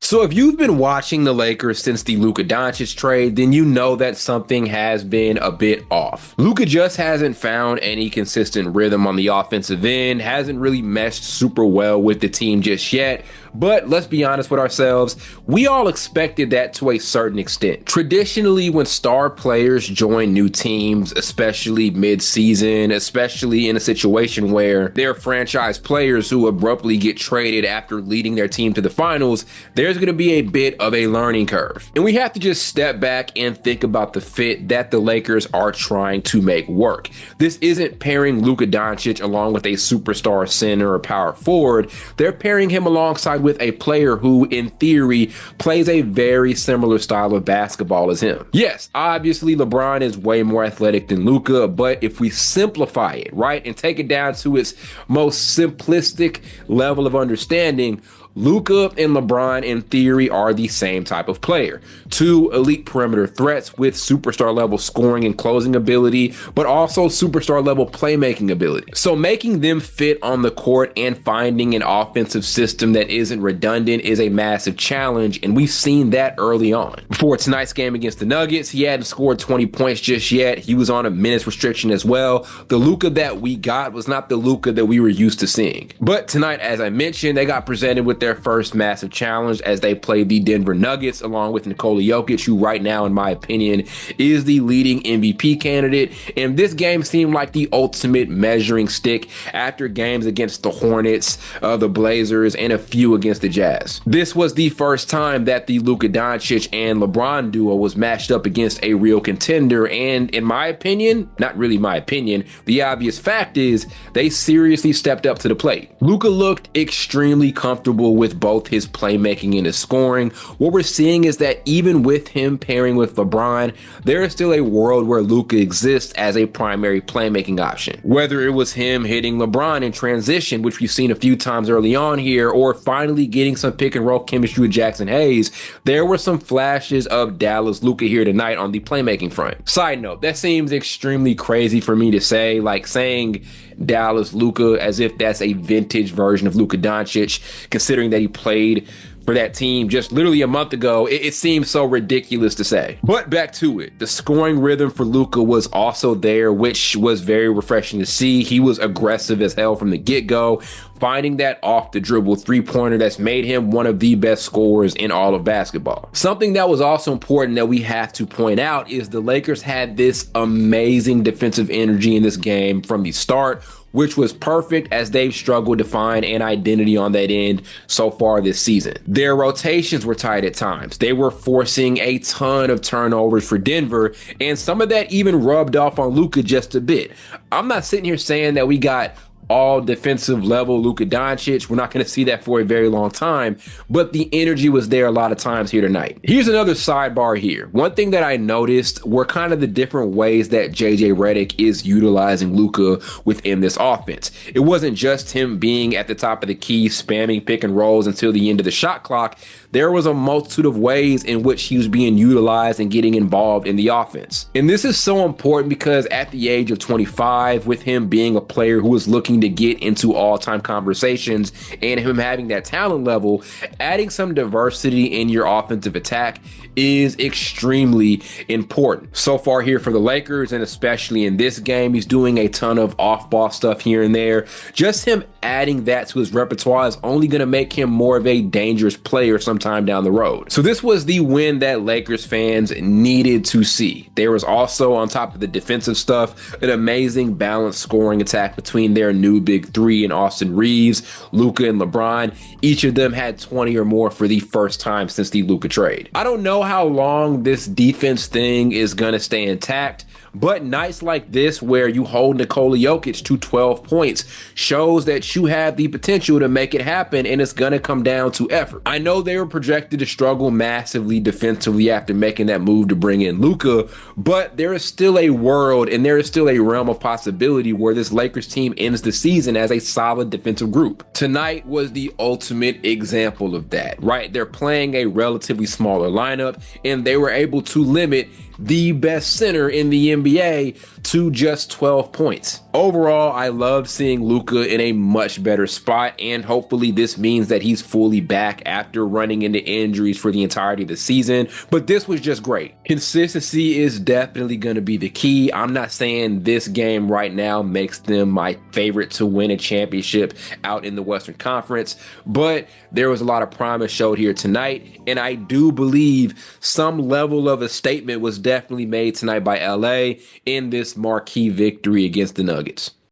So if you've been watching the Lakers since the Luka Doncic trade, then you know that something has been a bit off. Luka just hasn't found any consistent rhythm on the offensive end, hasn't really meshed super well with the team just yet. But let's be honest with ourselves, we all expected that to a certain extent. Traditionally, when star players join new teams, especially mid-season, especially in a situation where they're franchise players who abruptly get traded after leading their team to the finals, there's going to be a bit of a learning curve. And we have to just step back and think about the fit that the Lakers are trying to make work. This isn't pairing Luka Doncic along with a superstar center or power forward. They're pairing him alongside with a player who, in theory, plays a very similar style of basketball as him. Yes, obviously LeBron is way more athletic than Luka, but if we simplify it, right, and take it down to its most simplistic level of understanding, Luka and LeBron, in theory, are the same type of player. Two elite perimeter threats with superstar level scoring and closing ability, but also superstar level playmaking ability. So making them fit on the court and finding an offensive system that isn't redundant is a massive challenge, and we've seen that early on. Before tonight's game against the Nuggets, he hadn't scored 20 points just yet. He was on a minutes restriction as well. The Luka that we got was not the Luka that we were used to seeing. But tonight, as I mentioned, they got presented with their first massive challenge as they played the Denver Nuggets along with Nikola Jokic, who right now, in my opinion, is the leading MVP candidate. And this game seemed like the ultimate measuring stick after games against the Hornets, the Blazers, and a few against the Jazz. This was the first time that the Luka Doncic and LeBron duo was matched up against a real contender. And in my opinion, not really my opinion, the obvious fact is they seriously stepped up to the plate. Luka looked extremely comfortable with both his playmaking and his scoring. What we're seeing is that even with him pairing with LeBron, there is still a world where Luka exists as a primary playmaking option. Whether it was him hitting LeBron in transition, which we've seen a few times early on here, or finally getting some pick and roll chemistry with Jackson Hayes, there were some flashes of Dallas Luka here tonight on the playmaking front. Side note, that seems extremely crazy for me to say, like saying Dallas Luka as if that's a vintage version of Luka Doncic, considering that he played for that team just literally a month ago. It seems so ridiculous to say. But back to it. The scoring rhythm for Luka was also there, which was very refreshing to see. He was aggressive as hell from the get-go, finding that off the dribble three-pointer that's made him one of the best scorers in all of basketball. Something that was also important that we have to point out is the Lakers had this amazing defensive energy in this game from the start, which was perfect as they've struggled to find an identity on that end so far this season. Their rotations were tight at times. They were forcing a ton of turnovers for Denver, and some of that even rubbed off on Luka just a bit. I'm not sitting here saying that we got all defensive level Luka Doncic. We're not going to see that for a very long time, but the energy was there a lot of times here tonight. Here's another sidebar here. One thing that I noticed were kind of the different ways that JJ Redick is utilizing Luka within this offense. It wasn't just him being at the top of the key, spamming pick and rolls until the end of the shot clock. There was a multitude of ways in which he was being utilized and getting involved in the offense. And this is so important because at the age of 25, with him being a player who is looking to get into all-time conversations and him having that talent level, adding some diversity in your offensive attack is extremely important. So far here for the Lakers, and especially in this game, he's doing a ton of off-ball stuff here and there. Just him adding that to his repertoire is only going to make him more of a dangerous player sometime down the road. So this was the win that Lakers fans needed to see. There was also, on top of the defensive stuff, an amazing balanced scoring attack between their new big three in Austin Reeves, Luka, and LeBron. Each of them had 20 or more for the first time since the Luka trade. I don't know how long this defense thing is going to stay intact, but nights like this where you hold Nikola Jokic to 12 points shows that you have the potential to make it happen, and it's going to come down to effort. I know they were projected to struggle massively defensively after making that move to bring in Luka, but there is still a world and there is still a realm of possibility where this Lakers team ends the season as a solid defensive group. Tonight was the ultimate example of that, right? They're playing a relatively smaller lineup, and they were able to limit the best center in the NBA to just 12 points. Overall, I love seeing Luka in a much better spot, and hopefully this means that he's fully back after running into injuries for the entirety of the season. But this was just great. Consistency is definitely going to be the key. I'm not saying this game right now makes them my favorite to win a championship out in the Western Conference, but there was a lot of promise showed here tonight, and I do believe some level of a statement was definitely made tonight by LA in this marquee victory against the Nuggets.